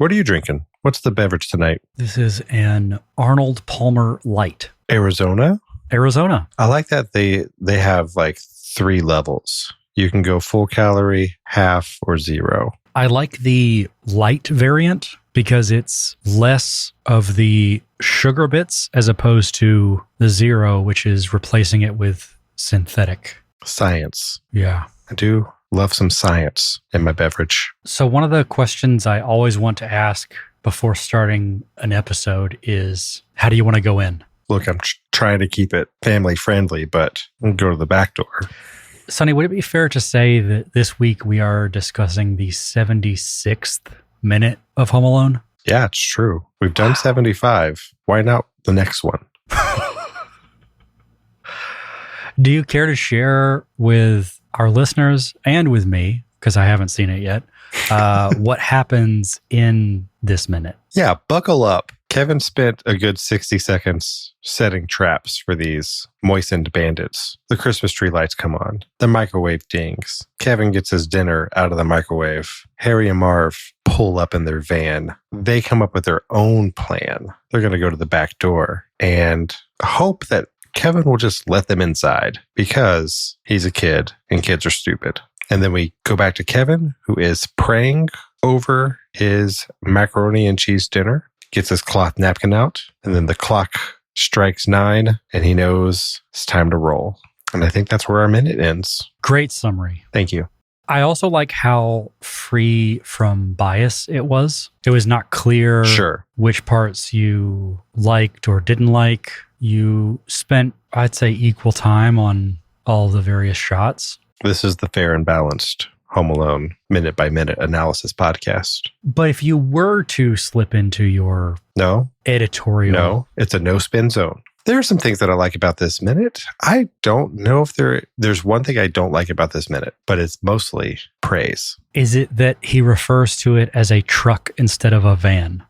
What are you drinking? What's the beverage tonight? This is an Arnold Palmer Light. Arizona? I like that they have like 3 levels. You can go full calorie, half, or 0. I like the light variant because it's less of the sugar bits as opposed to the 0, which is replacing it with synthetic. Science. Yeah. I do love some science in my beverage. So one of the questions I always want to ask before starting an episode is, how do you want to go in? Look, I'm trying to keep it family friendly, but I'll go to the back door. Sonny, would it be fair to say that this week we are discussing the 76th minute of Home Alone? Yeah, it's true. We've done 75. Why not the next one? Do you care to share with our listeners and with me, because I haven't seen it yet, what happens in this minute? Yeah, buckle up. Kevin spent a good 60 seconds setting traps for these moistened bandits. The Christmas tree lights come on. The microwave dings. Kevin gets his dinner out of the microwave. Harry and Marv pull up in their van. They come up with their own plan. They're going to go to the back door and hope that Kevin will just let them inside because he's a kid and kids are stupid. And then we go back to Kevin, who is praying over his macaroni and cheese dinner, gets his cloth napkin out, and then the clock strikes 9, and he knows it's time to roll. And I think that's where our minute ends. Great summary. Thank you. I also like how free from bias it was. It was not clear which parts you liked or didn't like. You spent, I'd say, equal time on all the various shots. This is the fair and balanced Home Alone minute by minute analysis podcast. But if you were to slip into your editorial... No, it's a no spin zone. There are some things that I like about this minute. I don't know if there's one thing I don't like about this minute, but it's mostly praise. Is it that he refers to it as a truck instead of a van?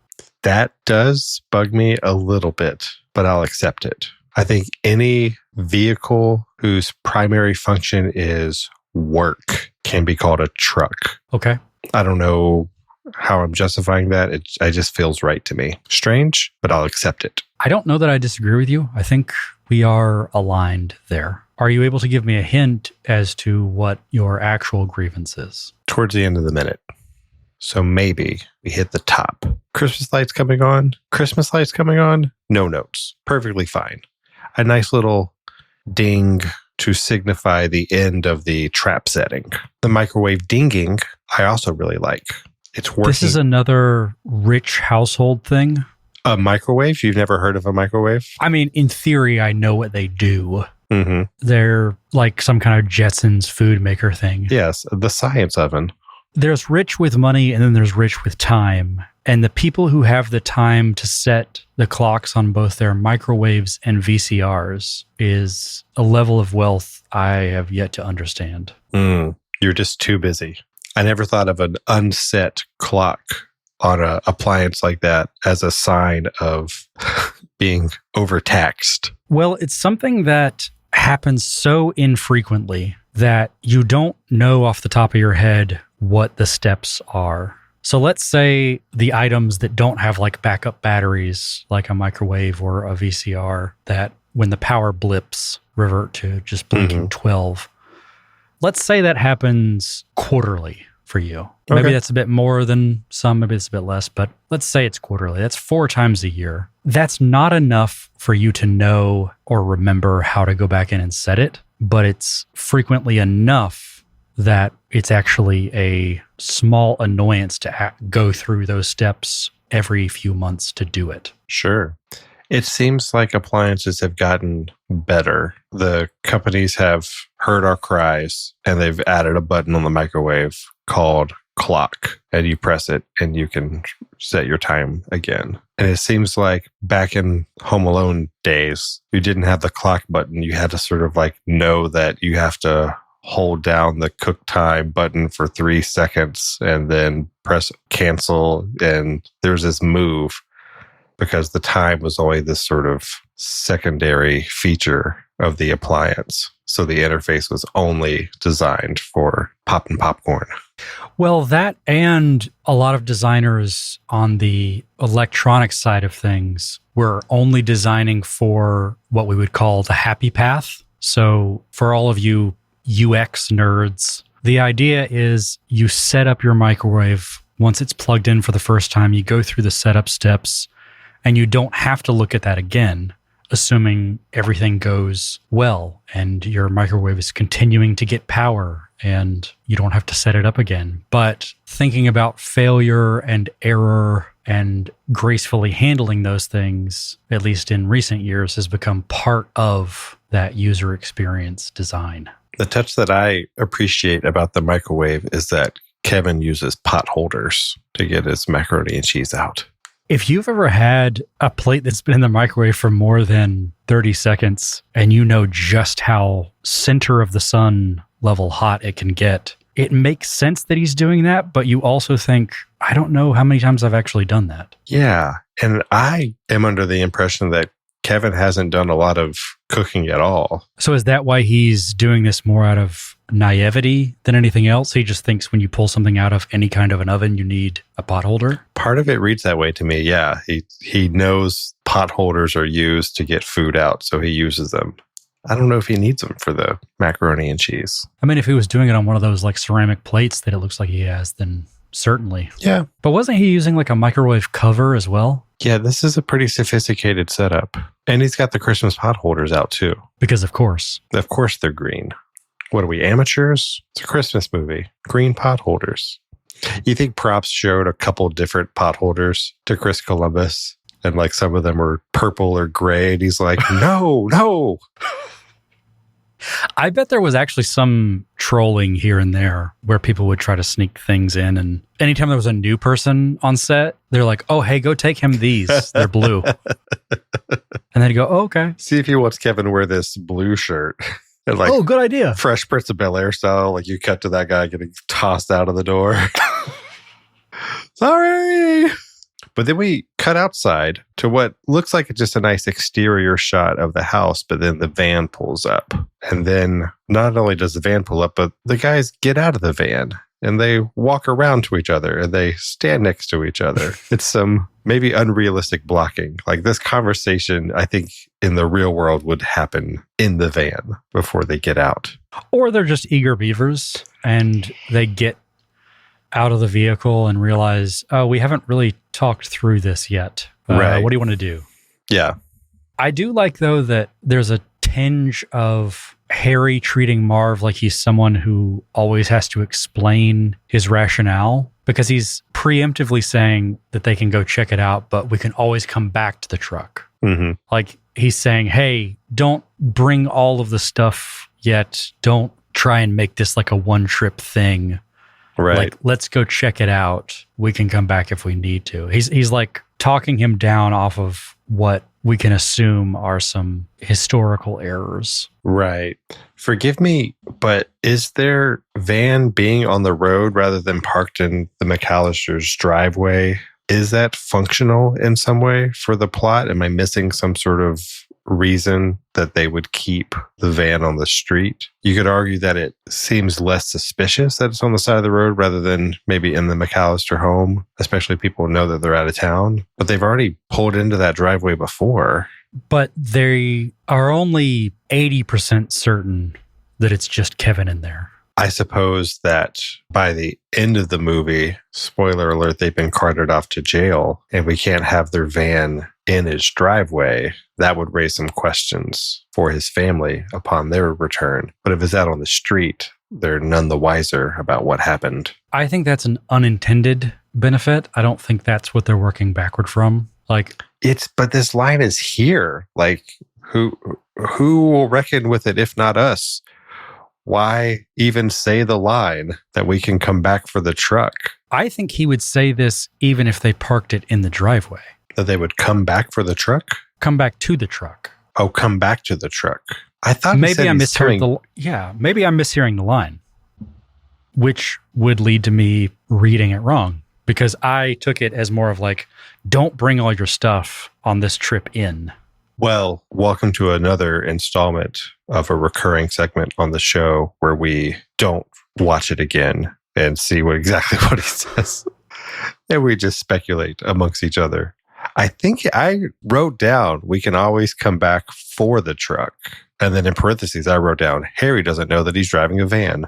That does bug me a little bit, but I'll accept it. I think any vehicle whose primary function is work can be called a truck. Okay. I don't know how I'm justifying that. It just feels right to me. Strange, but I'll accept it. I don't know that I disagree with you. I think we are aligned there. Are you able to give me a hint as to what your actual grievance is? Towards the end of the minute. So maybe we hit the top. Christmas lights coming on. No notes. Perfectly fine. A nice little ding to signify the end of the trap setting. The microwave dinging, I also really like. It's working. This is another rich household thing. A microwave? You've never heard of a microwave? I mean, in theory, I know what they do. Mm-hmm. They're like some kind of Jetsons food maker thing. Yes, the science oven. There's rich with money and then there's rich with time. And the people who have the time to set the clocks on both their microwaves and VCRs is a level of wealth I have yet to understand. You're just too busy. I never thought of an unset clock on an appliance like that as a sign of being overtaxed. Well, it's something that happens so infrequently that you don't know off the top of your head what the steps are. So let's say the items that don't have like backup batteries, like a microwave or a VCR, that when the power blips, revert to just blinking 12. Let's say that happens quarterly for you. Okay. Maybe that's a bit more than some, maybe it's a bit less, but let's say it's quarterly. That's 4 times a year. That's not enough for you to know or remember how to go back in and set it, but it's frequently enough that it's actually a small annoyance to go through those steps every few months to do it. Sure. It seems like appliances have gotten better. The companies have heard our cries and they've added a button on the microwave called clock, and you press it and you can set your time again. And it seems like back in Home Alone days, you didn't have the clock button. You had to sort of like know that you have to hold down the cook time button for 3 seconds and then press cancel. And there's this move because the time was only this sort of secondary feature of the appliance. So the interface was only designed for popping popcorn. Well, that and a lot of designers on the electronic side of things were only designing for what we would call the happy path. So for all of you UX nerds, the idea is you set up your microwave. Once it's plugged in for the first time, you go through the setup steps and you don't have to look at that again, assuming everything goes well and your microwave is continuing to get power and you don't have to set it up again. But thinking about failure and error and gracefully handling those things, at least in recent years, has become part of that user experience design. The touch that I appreciate about the microwave is that Kevin uses pot holders to get his macaroni and cheese out. If you've ever had a plate that's been in the microwave for more than 30 seconds and you know just how center of the sun level hot it can get, it makes sense that he's doing that, but you also think, I don't know how many times I've actually done that. Yeah, and I am under the impression that Kevin hasn't done a lot of cooking at all. So is that why he's doing this more out of naivety than anything else? He just thinks when you pull something out of any kind of an oven, you need a pot holder? Part of it reads that way to me, yeah. He knows pot holders are used to get food out, so he uses them. I don't know if he needs them for the macaroni and cheese. I mean, if he was doing it on one of those like ceramic plates that it looks like he has, then certainly. Yeah. But wasn't he using like a microwave cover as well? Yeah, this is a pretty sophisticated setup. And he's got the Christmas pot holders out too. Because of course. Of course they're green. What are we, amateurs? It's a Christmas movie. Green pot holders. You think props showed a couple different pot holders to Chris Columbus? And like some of them were purple or gray. And he's like, no. I bet there was actually some trolling here and there where people would try to sneak things in. And anytime there was a new person on set, they're like, oh, hey, go take him these. They're blue. And then you go, oh, okay. See if he wants Kevin to wear this blue shirt. And like, oh, good idea. Fresh Prince of Bel-Air style. Like you cut to that guy getting tossed out of the door. Sorry. But then we cut outside to what looks like just a nice exterior shot of the house, but then the van pulls up. And then not only does the van pull up, but the guys get out of the van and they walk around to each other and they stand next to each other. It's some maybe unrealistic blocking. Like this conversation, I think in the real world would happen in the van before they get out. Or they're just eager beavers and they get out of the vehicle and realize, oh, we haven't really talked through this yet. Right. What do you want to do? Yeah. I do like, though, that there's a tinge of Harry treating Marv like he's someone who always has to explain his rationale, because he's preemptively saying that they can go check it out, but we can always come back to the truck. Mm-hmm. Like he's saying, hey, don't bring all of the stuff yet. Don't try and make this like a one-trip thing. Right. Like, let's go check it out. We can come back if we need to. He's like talking him down off of what we can assume are some historical errors. Right. Forgive me, but is their van being on the road rather than parked in the McAllister's driveway, is that functional in some way for the plot? Am I missing some sort of reason that they would keep the van on the street? You could argue that it seems less suspicious that it's on the side of the road rather than maybe in the McAllister home, especially people know that they're out of town. But they've already pulled into that driveway before. But they are only 80% certain that it's just Kevin in there. I suppose that by the end of the movie, spoiler alert, they've been carted off to jail and we can't have their van in his driveway. That would raise some questions for his family upon their return. But if it's out on the street, they're none the wiser about what happened. I think that's an unintended benefit. I don't think that's what they're working backward from. But this line is here. Like, who will reckon with it if not us? Why even say the line that we can come back for the truck? I think he would say this even if they parked it in the driveway. That they would come back for the truck? Come back to the truck. Oh, come back to the truck. I thought maybe I misheard maybe I'm mishearing the line, which would lead to me reading it wrong, because I took it as more of like, don't bring all your stuff on this trip in. Well, welcome to another installment of a recurring segment on the show where we don't watch it again. and see exactly what he says. And we just speculate amongst each other. I think I wrote down, we can always come back for the truck. And then in parentheses, I wrote down, Harry doesn't know that he's driving a van.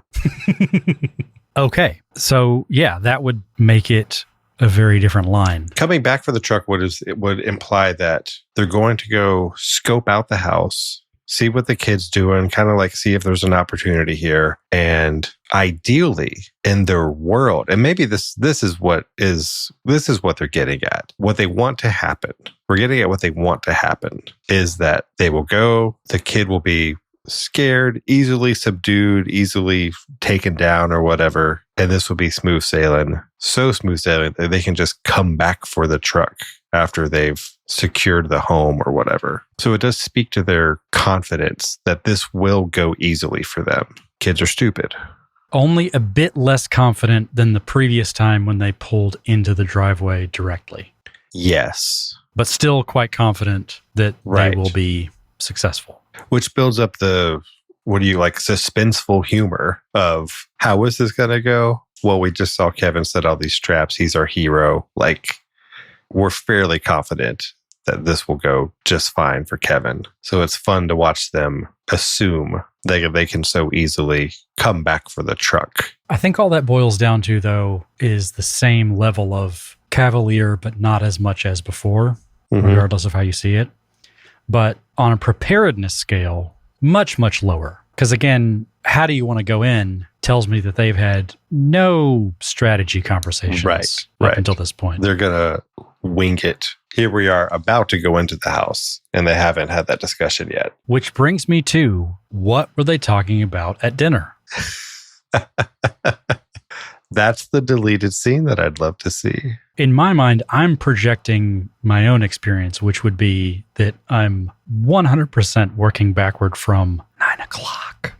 Okay. So, yeah, that would make it a very different line. Coming back for the truck would imply that they're going to go scope out the house, see what the kid's doing, kind of like see if there's an opportunity here. And ideally in their world, and maybe this is what they're getting at. What they want to happen. We're getting at what they want to happen is that they will go, the kid will be scared, easily subdued, easily taken down or whatever. And this will be smooth sailing. So smooth sailing that they can just come back for the truck after they've secured the home or whatever. So it does speak to their confidence that this will go easily for them. Kids are stupid. Only a bit less confident than the previous time when they pulled into the driveway directly. Yes. But still quite confident that they will be successful. Which builds up the, suspenseful humor of how is this going to go? Well, we just saw Kevin set all these traps. He's our hero. We're fairly confident that this will go just fine for Kevin. So it's fun to watch them assume they can so easily come back for the truck. I think all that boils down to, though, is the same level of cavalier, but not as much as before, regardless of how you see it. But on a preparedness scale, much, much lower. Because again, how do you want to go in tells me that they've had no strategy conversations up until this point. They're going to wing it. Here we are about to go into the house, and they haven't had that discussion yet. Which brings me to, what were they talking about at dinner? That's the deleted scene that I'd love to see. In my mind, I'm projecting my own experience, which would be that I'm 100% working backward from 9 o'clock.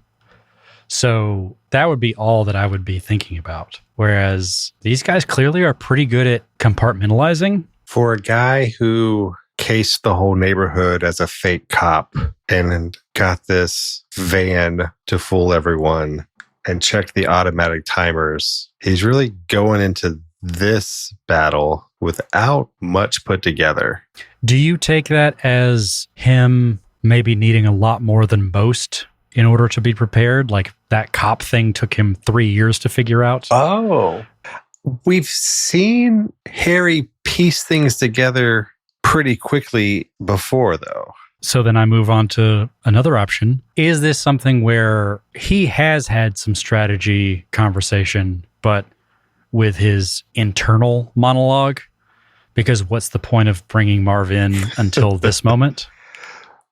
So that would be all that I would be thinking about. Whereas these guys clearly are pretty good at compartmentalizing. For a guy who cased the whole neighborhood as a fake cop and got this van to fool everyone and checked the automatic timers, he's really going into this battle without much put together. Do you take that as him maybe needing a lot more than most in order to be prepared? Like that cop thing took him 3 years to figure out? Oh, we've seen Harry piece things together pretty quickly before, though. So then I move on to another option. Is this something where he has had some strategy conversation, but with his internal monologue? Because what's the point of bringing Marv in until this moment?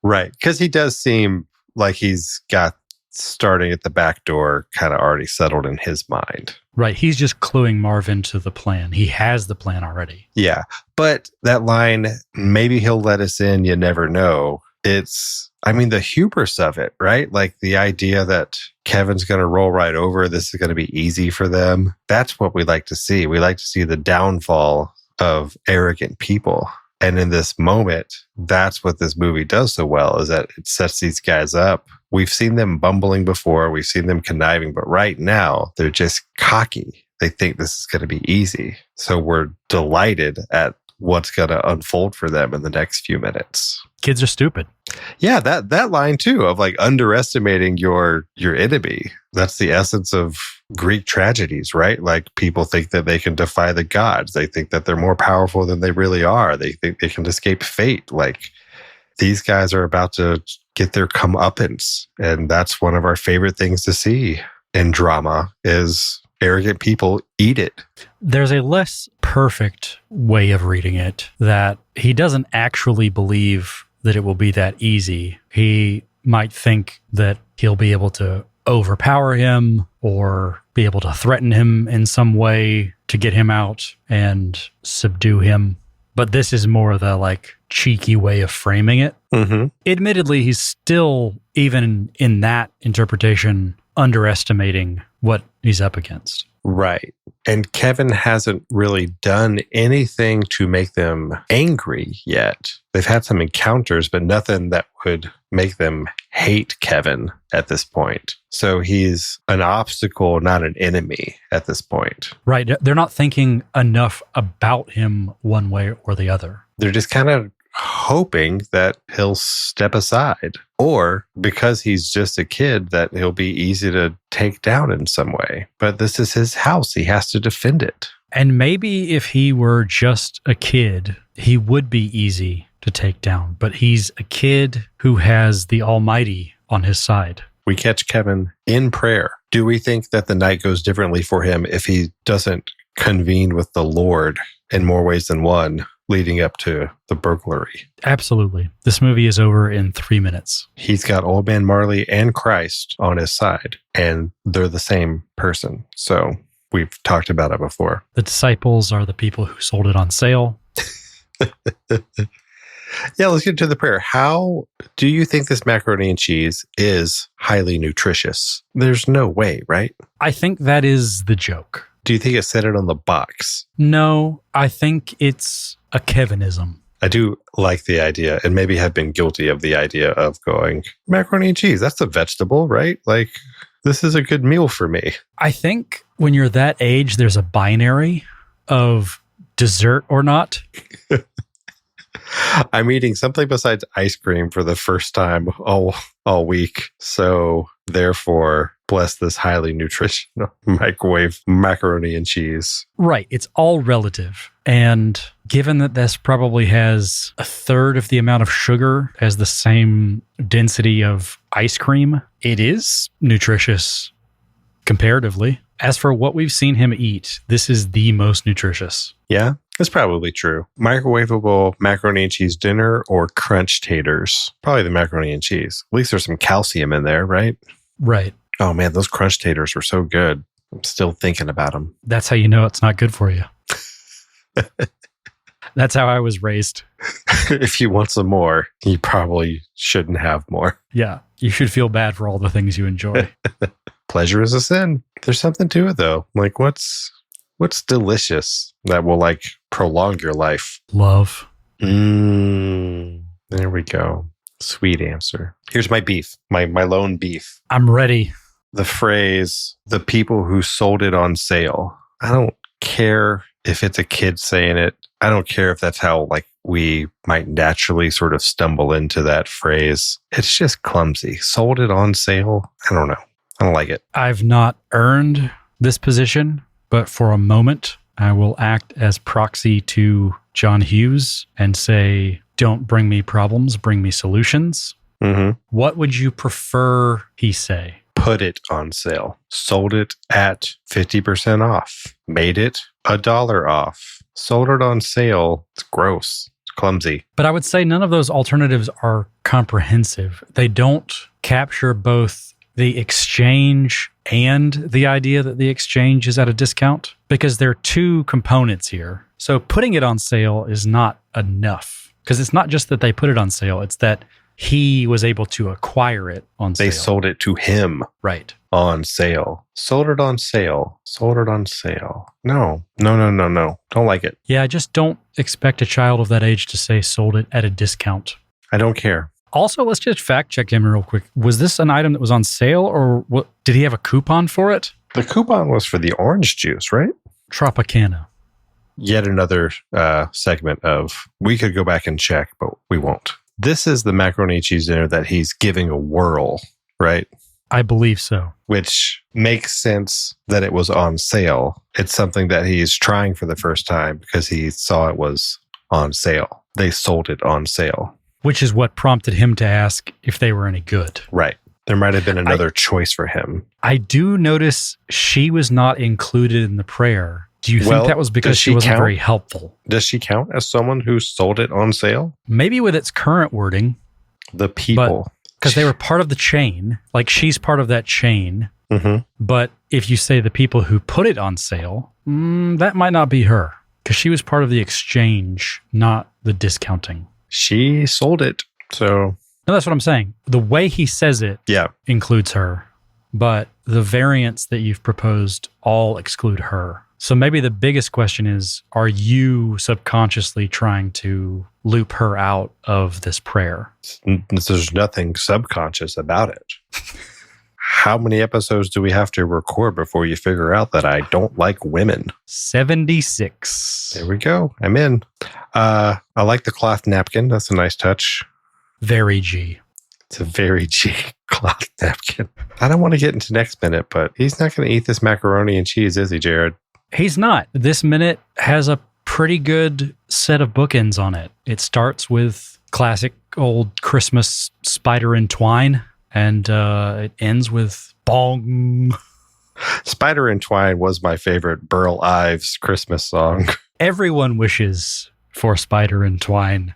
Right. Because he does seem like he's got starting at the back door kind of already settled in his mind. Right. He's just cluing Marv into the plan. He has the plan already. Yeah. But that line, maybe he'll let us in, you never know. The hubris of it, right? Like the idea that Kevin's going to roll right over, this is going to be easy for them. That's what we like to see. We like to see the downfall of arrogant people. And in this moment, that's what this movie does so well, is that it sets these guys up. We've seen them bumbling before. We've seen them conniving. But right now, they're just cocky. They think this is going to be easy. So we're delighted at what's going to unfold for them in the next few minutes. Kids are stupid. Yeah, that line too of like underestimating your enemy. That's the essence of Greek tragedies, right? Like people think that they can defy the gods. They think that they're more powerful than they really are. They think they can escape fate. Like these guys are about to get their comeuppance. And that's one of our favorite things to see in drama is arrogant people eat it. There's a less perfect way of reading it that he doesn't actually believe that it will be that easy. He might think that he'll be able to overpower him or be able to threaten him in some way to get him out and subdue him. But this is more the like cheeky way of framing it. Mm-hmm. Admittedly, he's still, even in that interpretation, underestimating what he's up against. Right. And Kevin hasn't really done anything to make them angry yet. They've had some encounters, but nothing that would make them hate Kevin at this point. So he's an obstacle, not an enemy at this point. Right. They're not thinking enough about him one way or the other. They're just kind of hoping that he'll step aside, or because he's just a kid, that he'll be easy to take down in some way. But this is his house. He has to defend it. And maybe if he were just a kid, he would be easy to take down. But he's a kid who has the Almighty on his side. We catch Kevin in prayer. Do we think that the night goes differently for him if he doesn't convene with the Lord in more ways than one, leading up to the burglary? Absolutely. This movie is over in 3 minutes. He's got Old Man Marley and Christ on his side, and they're the same person. So we've talked about it before. The disciples are the people who sold it on sale. Yeah, let's get to the prayer. How do you think this macaroni and cheese is highly nutritious? There's no way, right? I think that is the joke. Do you think it said it on the box? No, I think it's a Kevinism. I do like the idea, and maybe have been guilty of the idea of going, macaroni and cheese, that's a vegetable, right? Like, this is a good meal for me. I think when you're that age, there's a binary of dessert or not. I'm eating something besides ice cream for the first time all week. So therefore, bless this highly nutritional microwave macaroni and cheese. Right. It's all relative. And given that this probably has a third of the amount of sugar as the same density of ice cream, it is nutritious comparatively. As for what we've seen him eat, this is the most nutritious. Yeah, that's probably true. Microwavable macaroni and cheese dinner or crunch taters? Probably the macaroni and cheese. At least there's some calcium in there, right? Right. Oh man, those crunch taters were so good. I'm still thinking about them. That's how you know it's not good for you. That's how I was raised. If you want some more, you probably shouldn't have more. Yeah, you should feel bad for all the things you enjoy. Pleasure is a sin. There's something to it though. Like what's delicious that will like prolong your life? Love. There we go. Sweet answer. Here's my beef, my lone beef. I'm ready. The phrase, the people who sold it on sale. I don't care if it's a kid saying it. I don't care if that's how like we might naturally sort of stumble into that phrase. It's just clumsy. Sold it on sale. I don't know. I don't like it. I've not earned this position, but for a moment, I will act as proxy to John Hughes and say, don't bring me problems, bring me solutions. Mm-hmm. What would you prefer he say? Put it on sale. Sold it at 50% off. Made it $1 off. Sold it on sale. It's gross. It's clumsy. But I would say none of those alternatives are comprehensive. They don't capture both the exchange and the idea that the exchange is at a discount, because there are two components here. So putting it on sale is not enough, because it's not just that they put it on sale, it's that he was able to acquire it on sale. They sold it to him. Right. On sale. Sold it on sale. Sold it on sale. No. Don't like it. Yeah, I just don't expect a child of that age to say sold it at a discount. I don't care. Also, let's just fact check him real quick. Was this an item that was on sale, or what? Did he have a coupon for it? The coupon was for the orange juice, right? Tropicana. Yet another segment of, we could go back and check, but we won't. This is the macaroni and cheese dinner that he's giving a whirl, right? I believe so. Which makes sense that it was on sale. It's something that he's trying for the first time because he saw it was on sale. They sold it on sale. Which is what prompted him to ask if they were any good. Right. There might have been another choice for him. I do notice she was not included in the prayer. Do you think that was because she wasn't very helpful? Does she count as someone who sold it on sale? Maybe with its current wording. The people. Because they were part of the chain. Like she's part of that chain. Mm-hmm. But if you say the people who put it on sale, that might not be her. Because she was part of the exchange, not the discounting. She sold it. So no, that's what I'm saying. The way he says it includes her. but the variants that you've proposed all exclude her. So maybe the biggest question is, are you subconsciously trying to loop her out of this prayer? There's nothing subconscious about it. How many episodes do we have to record before you figure out that I don't like women? 76. There we go. I'm in. I like the cloth napkin. That's a nice touch. Very G. It's a very G cloth napkin. I don't want to get into next minute, but he's not going to eat this macaroni and cheese, is he, Jerod? He's not. This minute has a pretty good set of bookends on it. It starts with classic old Christmas spider and twine, and it ends with bong. Spider and Twine was my favorite Burl Ives Christmas song. Everyone wishes for spider and twine.